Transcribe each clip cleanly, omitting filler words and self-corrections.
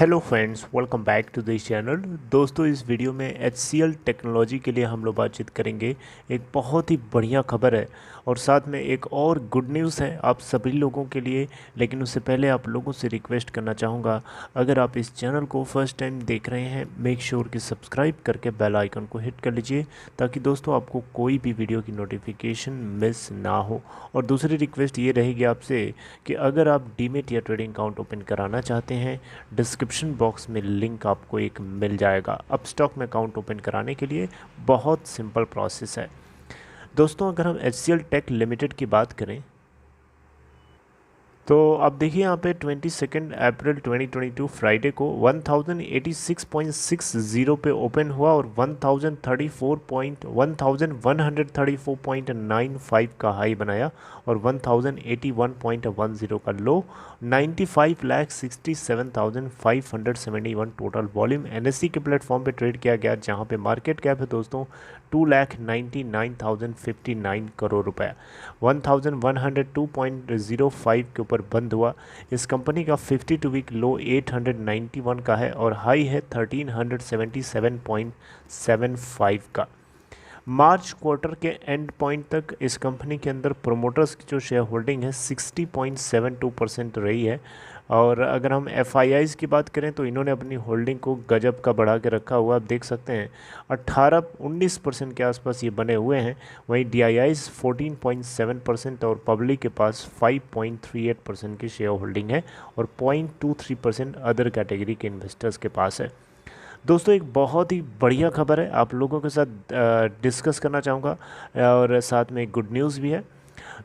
Hello friends, welcome back to this channel. दोस्तों, इस video में HCL टेक्नोलॉजी के लिए हम लोग बातचीत करेंगे। एक बहुत ही बढ़िया खबर है और साथ में एक और गुड न्यूज़ है आप सभी लोगों के लिए। लेकिन उससे पहले आप लोगों से रिक्वेस्ट करना चाहूँगा, अगर आप इस चैनल को फर्स्ट टाइम देख रहे हैं, मेक श्योर कि सब्सक्राइब करके बेल आइकन को हिट कर लीजिए ताकि दोस्तों आपको कोई भी वीडियो की नोटिफिकेशन मिस ना हो। और दूसरी रिक्वेस्ट ये रहेगी आपसे कि अगर आप डीमेट या ट्रेडिंग अकाउंट ओपन कराना चाहते हैं, डिस्क्रिप्शन बॉक्स में लिंक आपको एक मिल जाएगा। अपस्टॉक में अकाउंट ओपन कराने के लिए बहुत सिंपल प्रोसेस है। दोस्तों, अगर हम HCL टेक लिमिटेड की बात करें तो आप देखिए यहाँ पे 22 अप्रैल 2022 फ्राइडे को 1086.60 पे ओपन हुआ और 1134.95 का हाई बनाया और 1081.10 का लो। 95,67,571 टोटल वॉल्यूम NSE के प्लेटफॉर्म पे ट्रेड किया गया, जहाँ पे मार्केट कैप है दोस्तों 2,99,059 करोड़ रुपए। 1102.05 के ऊपर बंद हुआ। इस कंपनी का 52 वीक लो 891 का है और हाई है 1377.75 का। मार्च क्वार्टर के एंड पॉइंट तक इस कंपनी के अंदर प्रोमोटर्स की जो शेयर होल्डिंग है 60.72% रही है। और अगर हम FIIs की बात करें तो इन्होंने अपनी होल्डिंग को गजब का बढ़ा के रखा हुआ, आप देख सकते हैं 18-19% के आसपास ये बने हुए हैं। वहीं DIIs 14.7% और पब्लिक के पास 5.38% की शेयर होल्डिंग है और 0.23% अदर कैटेगरी के इन्वेस्टर्स के पास है। दोस्तों, एक बहुत ही बढ़िया खबर है, आप लोगों के साथ डिस्कस करना चाहूँगा और साथ में एक गुड न्यूज़ भी है।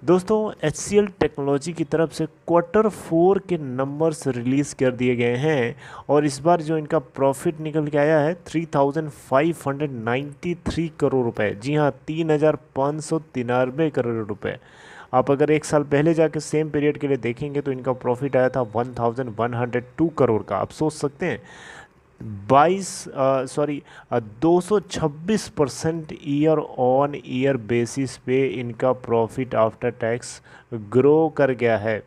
दोस्तों, HCL टेक्नोलॉजी की तरफ से क्वार्टर 4 के नंबर्स रिलीज़ कर दिए गए हैं और इस बार जो इनका प्रॉफिट निकल के आया है 3,593 करोड़ रुपए। जी हाँ, 3,593 करोड़ रुपए। आप अगर एक साल पहले जाके सेम पीरियड के लिए देखेंगे तो इनका प्रॉफिट आया था 1,102 करोड़ का। आप सोच सकते हैं 226% ईयर ऑन ईयर बेसिस पे इनका प्रॉफिट आफ्टर टैक्स ग्रो कर गया है।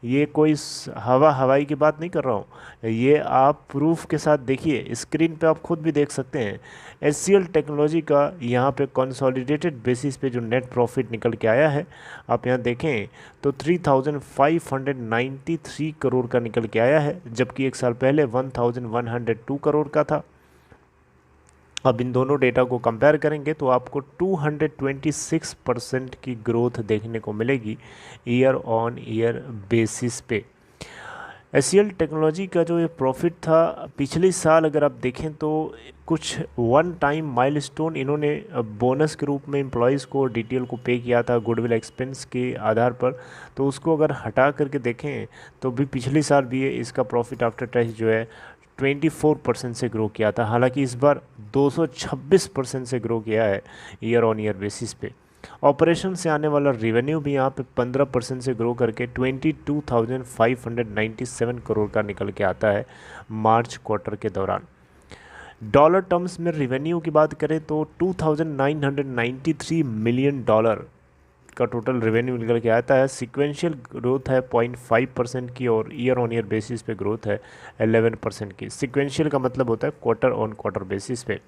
ये कोई हवाई की बात नहीं कर रहा हूँ, ये आप प्रूफ के साथ देखिए, स्क्रीन पे आप खुद भी देख सकते हैं। HCL टेक्नोलॉजी का यहाँ पे कंसोलिडेटेड बेसिस पे जो नेट प्रॉफिट निकल के आया है, आप यहाँ देखें तो 3,593 करोड़ का निकल के आया है, जबकि एक साल पहले 1,102 करोड़ का था। अब इन दोनों डेटा को कंपेयर करेंगे तो आपको 226% की ग्रोथ देखने को मिलेगी ईयर ऑन ईयर बेसिस पे। HCL टेक्नोलॉजी का जो ये प्रॉफिट था पिछले साल अगर आप देखें तो कुछ वन टाइम माइलस्टोन इन्होंने बोनस के रूप में एम्प्लॉयज़ को DTL को पे किया था गुडविल एक्सपेंस के आधार पर, तो उसको अगर हटा करके देखें तो भी पिछले साल भी इसका प्रॉफिट आफ्टर टैक्स जो है 24% से ग्रो किया था। हालांकि इस बार 226% से ग्रो किया है ईयर ऑन ईयर बेसिस पे। ऑपरेशन से आने वाला रेवेन्यू भी यहाँ पे 15% से ग्रो करके 22,597 करोड़ का निकल के आता है मार्च क्वार्टर के दौरान। डॉलर टर्म्स में रेवेन्यू की बात करें तो 2,993 मिलियन डॉलर का टोटल रेवेन्यू निकल के आता है। सिक्वेंशियल ग्रोथ है 0.5% की और ईयर ऑन ईयर बेसिस पे ग्रोथ है 11% की। सिक्वेंशियल का मतलब होता है क्वार्टर ऑन क्वार्टर बेसिस पे।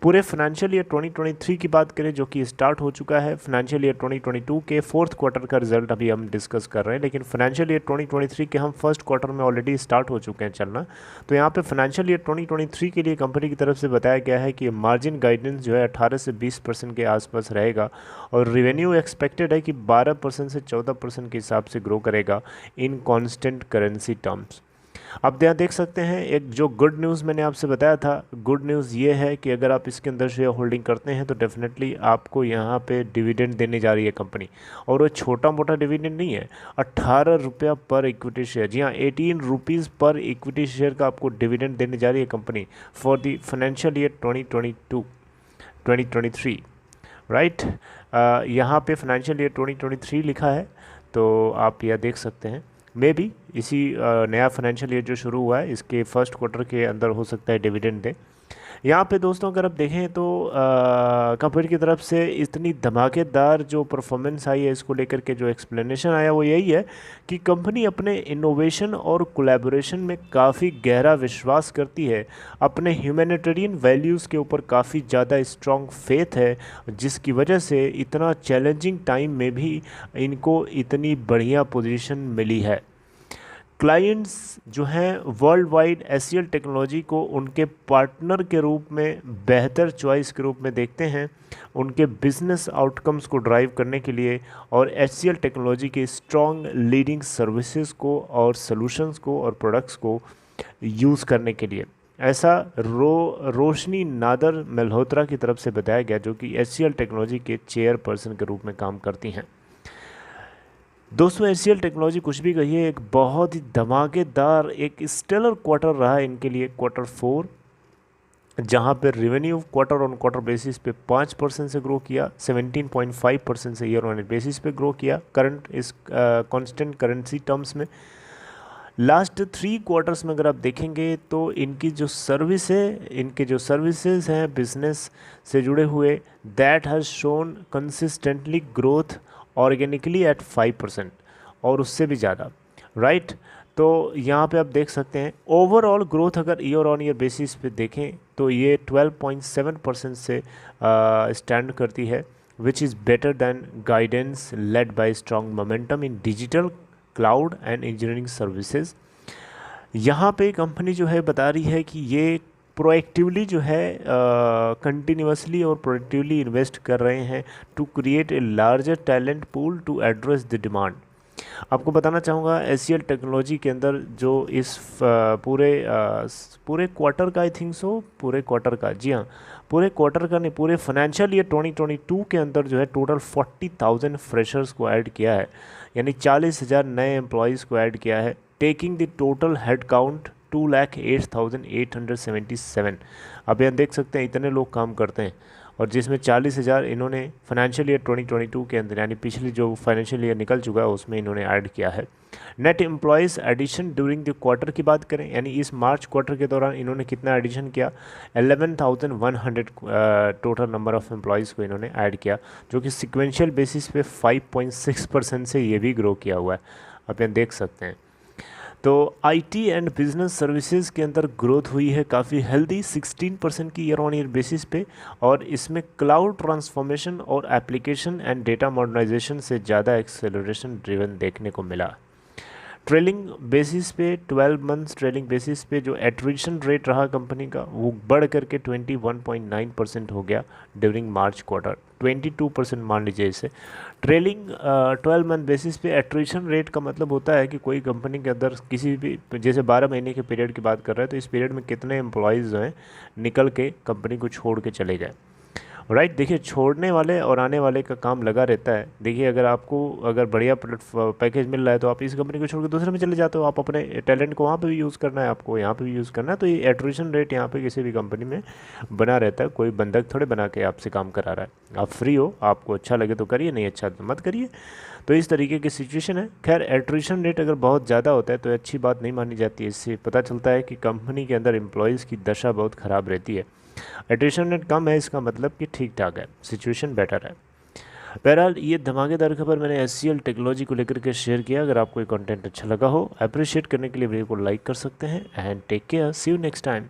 पूरे फाइनेंशियल ईयर 2023 की बात करें जो कि स्टार्ट हो चुका है, फाइनेंशियल ईयर 2022 के फोर्थ क्वार्टर का रिजल्ट अभी हम डिस्कस कर रहे हैं, लेकिन फाइनेंशियल ईयर 2023 के हम फर्स्ट क्वार्टर में ऑलरेडी स्टार्ट हो चुके हैं चलना। तो यहाँ पे फाइनेंशियल ईयर 2023 के लिए कंपनी की तरफ से बताया गया है कि मार्जिन गाइडेंस जो है 18 से 20% के आसपास रहेगा और रेवेन्यू एक्सपेक्टेड है कि 12% से 14% के हिसाब से ग्रो करेगा इन कॉन्स्टेंट करेंसी टर्म्स। आप यहाँ देख सकते हैं एक जो गुड न्यूज़ मैंने आपसे बताया था, गुड न्यूज़ ये है कि अगर आप इसके अंदर शेयर होल्डिंग करते हैं तो डेफिनेटली आपको यहाँ पे डिविडेंड देने जा रही है कंपनी, और वो छोटा मोटा डिविडेंड नहीं है, 18 रुपया पर इक्विटी शेयर। जी हाँ, 18 रुपीज़ पर इक्विटी शेयर का आपको डिविडेंड देने जा रही है company for the financial year 2023 right. यहाँ पे फाइनेंशियल ईयर 2023 लिखा है, तो आप यह देख सकते हैं मे बी इसी नया फाइनेंशियल ईयर जो शुरू हुआ है इसके फर्स्ट क्वार्टर के अंदर हो सकता है डिविडेंड दे। यहाँ पे दोस्तों अगर आप देखें तो कंपनी की तरफ से इतनी धमाकेदार जो परफॉर्मेंस आई है इसको लेकर के जो एक्सप्लेनेशन आया वो यही है कि कंपनी अपने इनोवेशन और कोलैबोरेशन में काफ़ी गहरा विश्वास करती है, अपने ह्यूमैनिटेरियन वैल्यूज़ के ऊपर काफ़ी ज़्यादा स्ट्रॉन्ग फेथ है, जिसकी वजह से इतना चैलेंजिंग टाइम में भी इनको इतनी बढ़िया पोजीशन मिली है। क्लाइंट्स जो हैं वर्ल्ड वाइड एचसीएल टेक्नोलॉजी को उनके पार्टनर के रूप में बेहतर चॉइस के रूप में देखते हैं, उनके बिजनेस आउटकम्स को ड्राइव करने के लिए और एचसीएल टेक्नोलॉजी के स्ट्रॉन्ग लीडिंग सर्विसेज को और सॉल्यूशंस को और प्रोडक्ट्स को यूज़ करने के लिए। ऐसा रोशनी नादर मल्होत्रा की तरफ से बताया गया, जो कि एचसीएल टेक्नोलॉजी के चेयरपर्सन के रूप में काम करती हैं। दोस्तों एचसीएल टेक्नोलॉजी कुछ भी कहिए, एक बहुत ही धमाकेदार एक स्टेलर क्वार्टर रहा है इनके लिए, क्वार्टर 4, जहां पर revenue quarter on quarter basis पे 5% से ग्रो किया, 17.5% से ईयर ऑन ईयर बेसिस पे ग्रो किया करंट इस कांस्टेंट करेंसी टर्म्स में। लास्ट 3 क्वार्टर्स में अगर आप देखेंगे तो इनकी जो सर्विस है, इनके जो सर्विसेज हैं बिजनेस से जुड़े हुए, that has shown consistently growth organically at 5% और उससे भी ज़्यादा, राइट। तो यहाँ पे आप देख सकते हैं ओवरऑल ग्रोथ अगर ईयर ऑन ईयर बेसिस पे देखें तो ये 12.7% से स्टैंड करती है, which is better than guidance led by strong momentum in digital cloud and engineering services. यहाँ पे कंपनी जो है बता रही है कि ये प्रोएक्टिवली जो है कंटिन्यूसली और प्रोएक्टिवली इन्वेस्ट कर रहे हैं to create a larger talent pool to address the demand. आपको बताना चाहूँगा एचसीएल टेक्नोलॉजी के अंदर जो इस पूरे क्वार्टर का, आई थिंक सो पूरे क्वार्टर का, जी हाँ पूरे क्वार्टर का नहीं, पूरे फाइनेंशियल ईयर 2022 के अंदर जो है टोटल 40,000 फ्रेशर्स को ऐड किया है, यानी 40,000 नए एम्प्लॉयज़ को ऐड किया है, taking the total head count 2,08,877। अब यहाँ देख सकते हैं इतने लोग काम करते हैं, और जिसमें 40,000 इन्होंने फाइनेंशियल ईयर 2022 के अंदर, यानी पिछली जो फाइनेंशियल ईयर निकल चुका है उसमें इन्होंने ऐड किया है। Net employees addition during the quarter की बात करें, यानी इस मार्च क्वार्टर के दौरान इन्होंने कितना एडिशन किया, 11,100 टोटल नंबर ऑफ़ एम्प्लॉयज़ को इन्होंने ऐड किया, जो कि सिक्वेंशियल बेसिस पे 5.6% से ये भी ग्रो किया हुआ है, आप यहाँ देख सकते हैं। तो आईटी एंड बिजनेस सर्विसेज के अंदर ग्रोथ हुई है काफ़ी हेल्दी 16% की ईयर ऑन ईयर बेसिस पे, और इसमें क्लाउड ट्रांसफॉर्मेशन और एप्लीकेशन एंड डेटा मॉडर्नाइजेशन से ज़्यादा एक्सेलरेशन ड्रिवन देखने को मिला। ट्रेलिंग बेसिस पे 12 मंथ्स ट्रेलिंग बेसिस पे जो एट्रिशन रेट रहा कंपनी का वो बढ़ करके 21.9% हो गया ड्यूरिंग मार्च क्वार्टर, 22% मान लीजिए इसे। ट्रेलिंग 12 मंथ बेसिस पे एट्रिशन रेट का मतलब होता है कि कोई कंपनी के अंदर किसी भी, जैसे 12 महीने के पीरियड की बात कर रहे हैं तो इस पीरियड में कितने एम्प्लॉयज़ जो हैं निकल के कंपनी को छोड़ के चले गए, राइट। देखिए छोड़ने वाले और आने वाले का काम लगा रहता है। देखिए अगर आपको अगर बढ़िया पैकेज मिल रहा है तो आप इस कंपनी को छोड़ के दूसरे में चले जाते हो, आप अपने टैलेंट को वहाँ पे भी यूज़ करना है, आपको यहाँ पे भी यूज़ करना है, तो ये एट्रिशन रेट यहाँ पे किसी भी कंपनी में बना रहता है। कोई बंधक थोड़े बना के आपसे काम करा रहा है, आप फ्री हो, आपको अच्छा लगे तो करिए, नहीं अच्छा तो मत करिए। तो इस तरीके की सिचुएशन है। खैर एट्रिशन रेट अगर बहुत ज़्यादा होता है तो अच्छी बात नहीं मानी जाती है, इससे पता चलता है कि कंपनी के अंदर एम्प्लॉयज़ की दशा बहुत ख़राब रहती है। एट्रिशन रेट कम है इसका मतलब कि ठीक ठाक है, सिचुएशन बेटर है। बहरहाल ये धमाकेदार खबर मैंने एचसीएल टेक्नोलॉजी को लेकर के शेयर किया। अगर आपको ये कंटेंट अच्छा लगा हो, अप्रिशिएट करने के लिए वीडियो को लाइक कर सकते हैं। And take care, see you next time.